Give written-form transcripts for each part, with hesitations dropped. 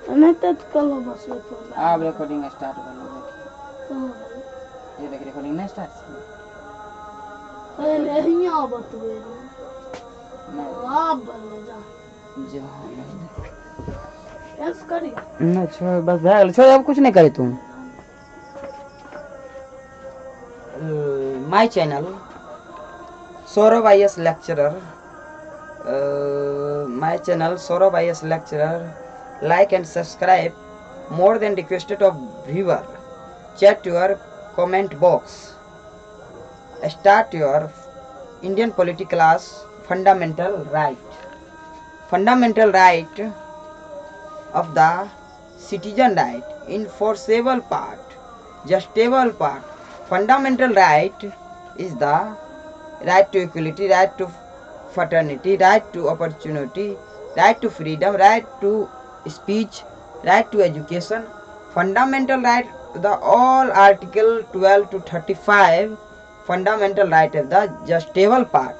नहीं तो कलो बस रिकॉर्ड आप रिकॉर्डिंग स्टार्ट कर लो। ये देख रिकॉर्डिंग नहीं स्टार्ट है। पहले ही आ बतवे आप बोले जा जो यस करी नहीं छोड़, बस भाग छोड़, अब कुछ नहीं करे तुम। My channel sourav is lecturer. My channel sourav is lecturer. Like and subscribe. More than requested of viewer. Chat your comment box. Start your Indian polity class. Fundamental right. Fundamental right of the citizen right. Enforceable part. Justable part. Fundamental right is the right to equality, right to fraternity, right to opportunity, right to freedom, right to speech, right to education. Fundamental right, the all article 12 to 35 fundamental right is the justable part.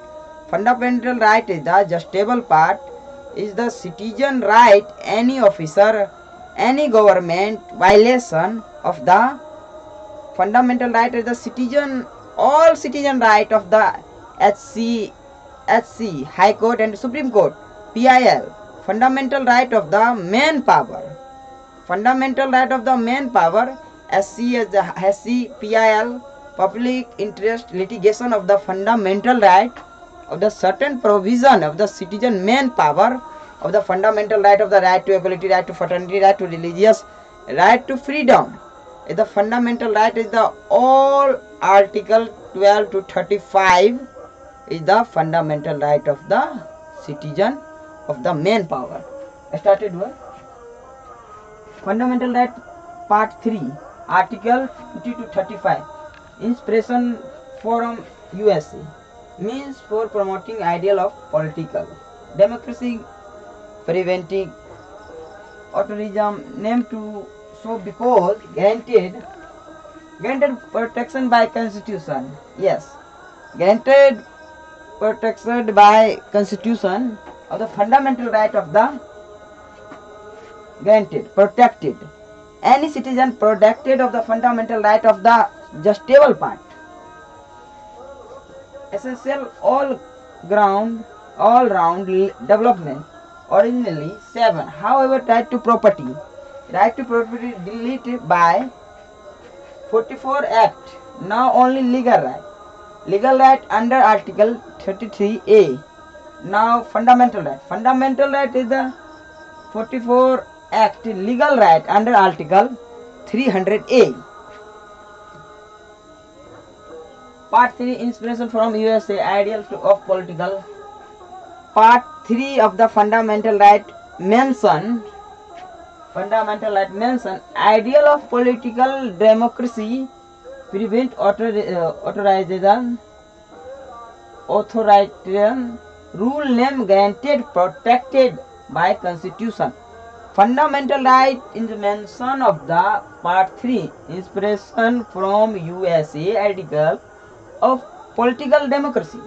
Fundamental right is the justable part is the citizen right any officer, any government violation of the fundamental right is the citizen, all citizen right of the HC, High Court and Supreme Court, PIL, fundamental right of the main power, fundamental right of the main power, SC as the SC, PIL, public interest litigation of the fundamental right of the certain provision of the citizen main power of the fundamental right of the right to equality, right to fraternity, right to religious, right to freedom. The fundamental right is the all article 12 to 35 is the fundamental right of the citizen of the main power. I started with fundamental right part 3 article 20 to 35 inspiration from USA means for promoting ideal of political democracy, preventing authorism named to so because granted protection by constitution. Yes, granted protection by constitution of the fundamental right of the granted protected any citizen protected of the fundamental right of the justable part essential all round development originally 7 however right to property deleted by 44 Act now only legal right under article 33A now fundamental right is the 44 Act legal right under article 300A part 3 inspiration from USA ideals of political part 3 of the fundamental right mention ideal of political democracy prevent authoritarian rule name granted protected by constitution fundamental right in the mention of the part 3 inspiration from USA article of political democracy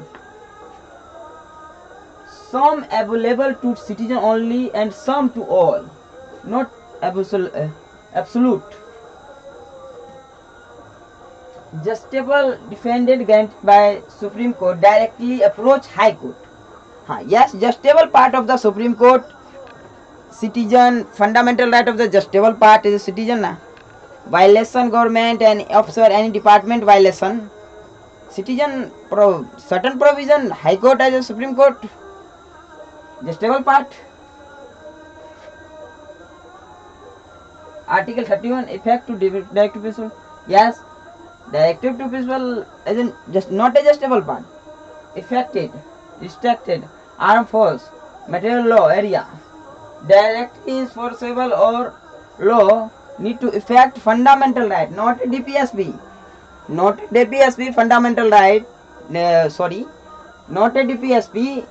some available to citizen only and some to all not absolute justable defended granted by Supreme Court directly approach High Court. Yes, justable part of the Supreme Court citizen fundamental right of the justable part is a citizen violation government and officer any department violation citizen certain provision High Court as a Supreme Court justable part Article 31 effect to directive principle. Yes, directive to principle is just not adjustable part. Affected, restricted, armed force, material law area. Directly enforceable or law need to effect fundamental right, not a DPSP. Not a DPSP fundamental right. Not a DPSP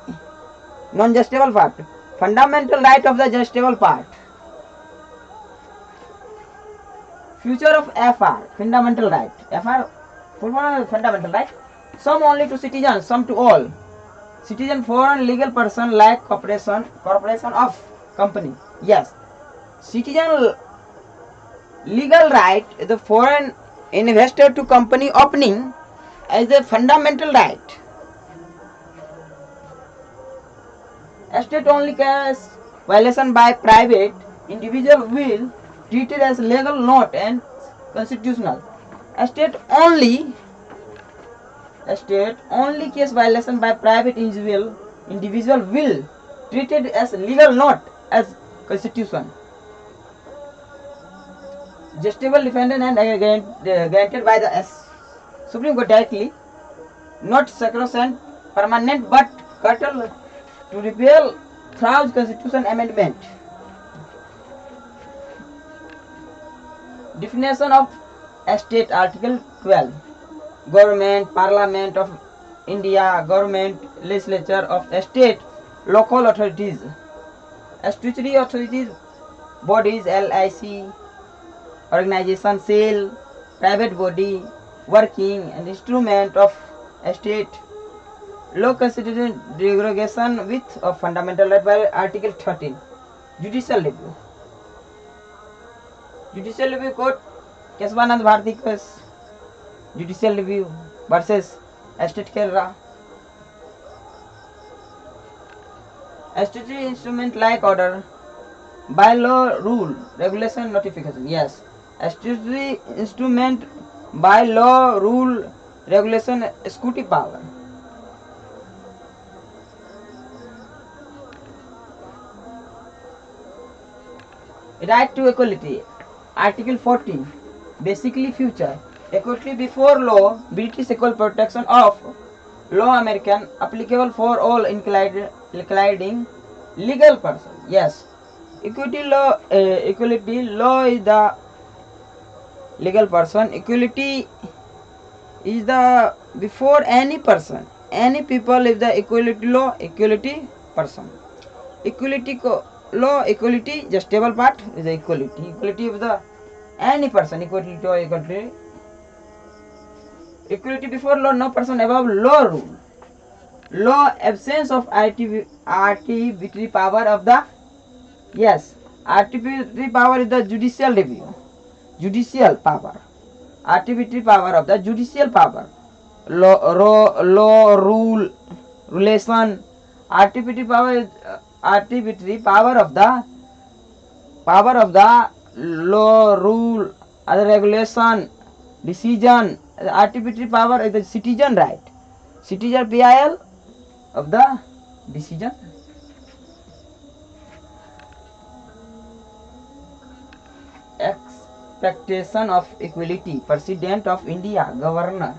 non-justable part. Fundamental right of the justable part. Future of FR, fundamental right. FR, fundamental right. Some only to citizens, some to all. Citizen, foreign legal person like corporation of company. Yes. Citizen legal right is the foreign investor to company opening as a fundamental right. State only case violation by private individual will treated as legal not and constitutional. State only case violation by private individual will treated as legal not as constitution. Justiciable defendant and granted by the Supreme Court directly, not sacrosanct, permanent but curtailed to repeal through Constitution amendment. Definition of state Article 12. Government, Parliament of India, Government, Legislature of state, local authorities, statutory authorities, bodies, LIC, organization, cell, private body, working and instrument of state, law constitution derogation with a fundamental right by Article 13. Judicial review. Judicial review court, Keswanand Bharti case, judicial review versus State Kerala. Statutory instrument like order, by law, rule, regulation, notification. Yes. Statutory instrument by law, rule, regulation, scrutiny power. Right to equality. Article 14. Basically future. Equality before law, British equal protection of law American, applicable for all including legal person. Yes. Equality law is the legal person. Equality is the before any person. Any people is the equality law, equality person. Equality law, equality, just table part is the equality. Equality of the any person, equality to equality. Equality before law, no person above law rule. Law, absence of arbitrary power of the, yes, arbitrary power is the judicial review. Judicial power. Arbitrary power of the judicial power. Law, rule, relation. Arbitrary power is arbitrary power of the law, rule, other regulation, decision. Arbitrary power is the citizen right. Citizen PIL of the decision. Expectation of equality. President of India, Governor.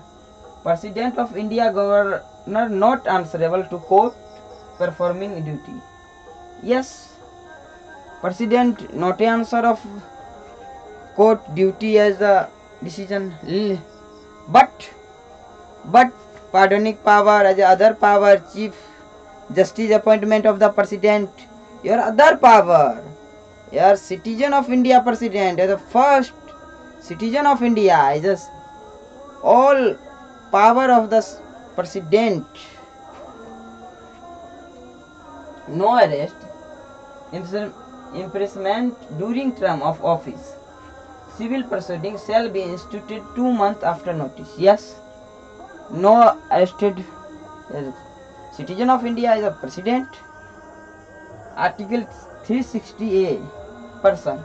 President of India, Governor not answerable to court performing duty. Yes, President not answer of court duty as the decision, but pardoning power as other power, chief justice appointment of the president, your other power, your citizen of India president, the first citizen of India is just all power of the president. No arrest, imprisonment during term of office. Civil proceedings shall be instituted 2 months after notice. Yes. No arrested citizen of India is a president. Article 360A. Person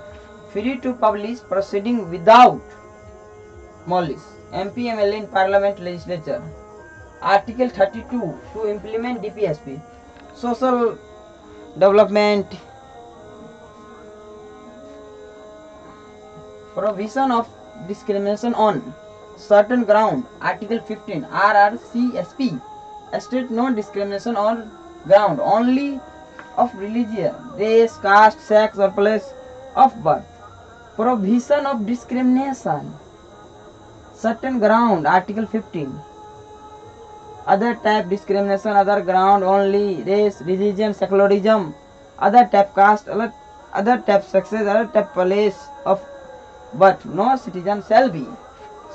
free to publish proceeding without malice. MP, MLA in Parliament, Legislature. Article 32 to implement DPSP. Social development. Provision of discrimination on certain ground. Article 15 RRCSP. State no discrimination on ground only of religion, race, caste, sex or place of birth. Provision of discrimination. Certain ground. Article 15. Other type discrimination, other ground only, race, religion, secularism, other type caste, other type sexes, other type place of birth. No citizen shall be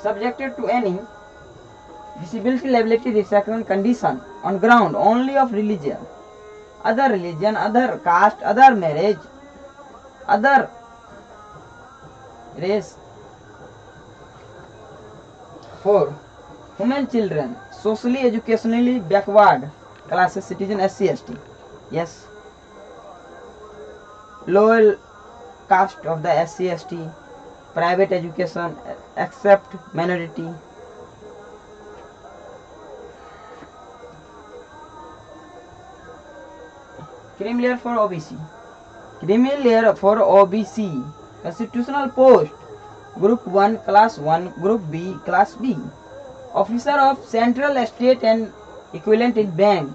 subjected to any disability, liability, restriction, condition on ground only of religion, other caste, other marriage, other race. 4. Women children, socially educationally backward classes citizen SC/ST. Yes. Lower caste of the SC/ST, private education except minority. Creamy layer for OBC. Creamy layer for OBC. Constitutional post. Group 1 class 1, Group B class B. Officer of central state and equivalent in bank,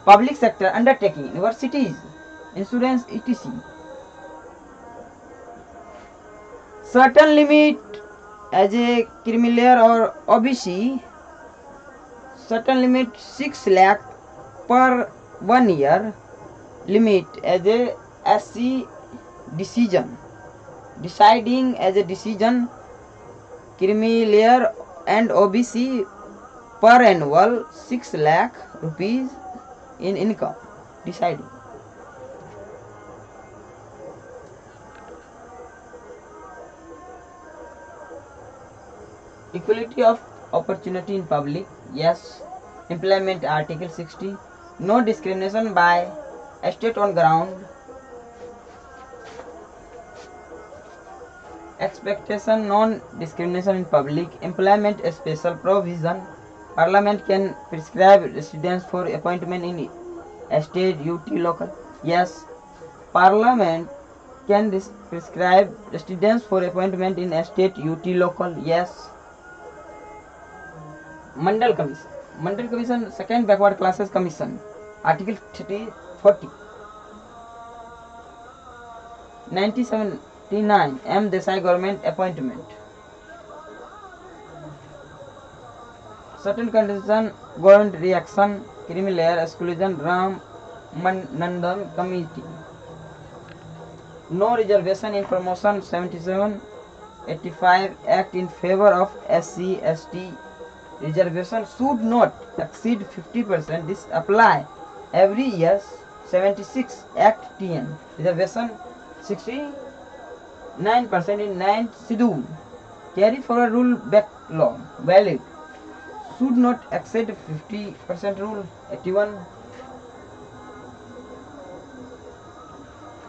public sector undertaking, universities, insurance, etc. Certain limit as a creamy layer or OBC. Certain limit 6 lakh per 1 year. Limit as a SC decision. Deciding as a decision, creamy layer and OBC per annual 6 lakh rupees in income. Deciding. Equality of opportunity in public. Yes. Employment Article 60. No discrimination by state on ground. Expectation non-discrimination in public employment. A special provision. Parliament can prescribe residence for appointment in state, UT, local. Yes. Parliament can prescribe residence for appointment in state, UT, local. Yes. Mandal Commission. Mandal Commission, second backward classes commission. Article 40. 1979 M. Desai government appointment. Certain condition government reaction. Creamy layer exclusion. Ram Nandan committee. No reservation in promotion. 77/85 Act in favor of SC/ST. Reservation should not exceed 50%. This apply every year. 76 Act TN. Reservation 69% in 9th schedule. Carry forward rule backlog valid. Should not exceed 50% rule. 81.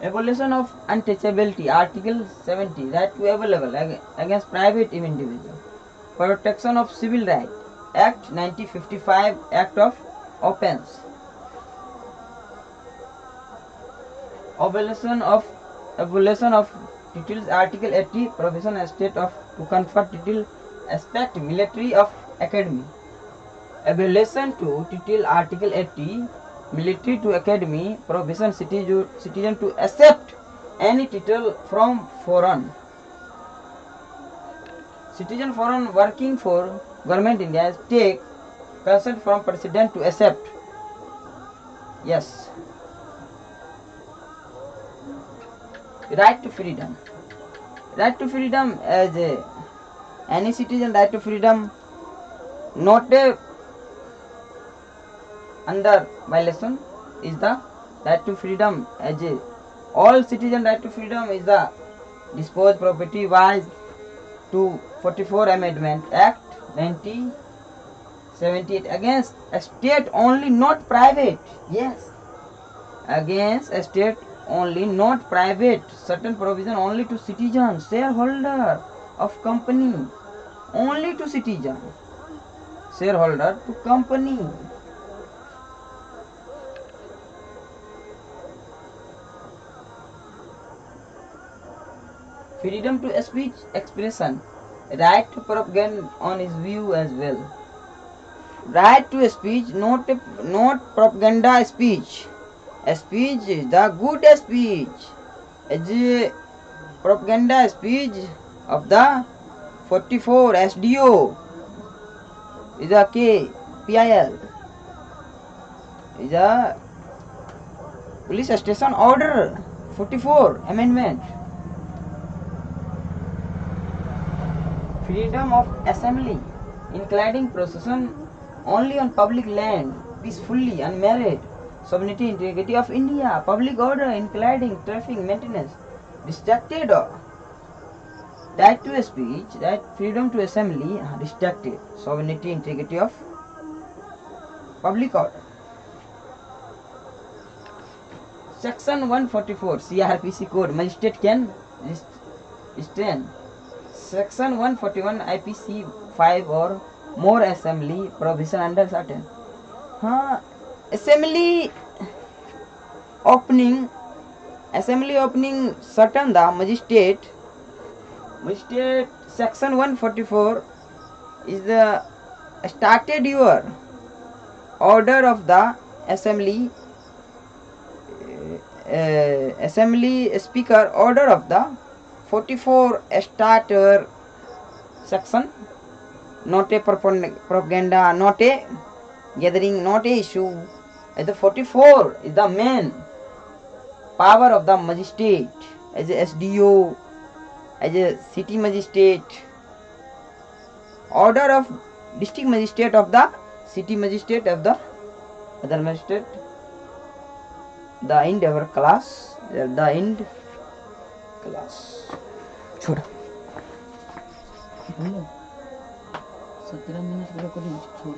Abolition of untouchability. Article 70. Right to available against private individual. Protection of civil right. Act 1955. Act of Offence. Abolition of titles. Article 80. Provision state of to confer title aspect military of academy. Abolition to title. Article 80. Military to academy. Provision citizen to accept any title from foreign. Citizen foreign working for government India take consent from president to accept. Yes. Right to freedom. Right to freedom as any citizen right to freedom not under violation is the right to freedom as all citizen right to freedom is the dispose property wise to 44 Amendment Act 1978 against a state only, not private. Yes. Against a state only, not private. Certain provision only to citizen, shareholder of company. Only to citizen, shareholder to company. Freedom to speech expression. Right to propaganda on his view as well. Right to speech, not propaganda speech. A speech is the good speech. As a propaganda speech of the 44 SDO is a KPIL is a police station order 44 amendment. Freedom of assembly, including procession only on public land, peacefully, unmarried, sovereignty, integrity of India, public order, including traffic maintenance, distracted Right to speech, right freedom to assembly, restricted sovereignty, integrity of public order. Section 144 CRPC code, magistrate can restrain. Section 141 IPC 5 or more assembly provision under certain. हाँ, assembly opening certain the magistrate section 144 is the started your order of the assembly assembly speaker order of the 44 starter section, not a propaganda, not a gathering, not a issue. The 44 is the main power of the magistrate as a SDO, as a city magistrate, order of district magistrate of the city magistrate of the other magistrate, the end of our class, the end class. छोड़ 17 minute recording छोड़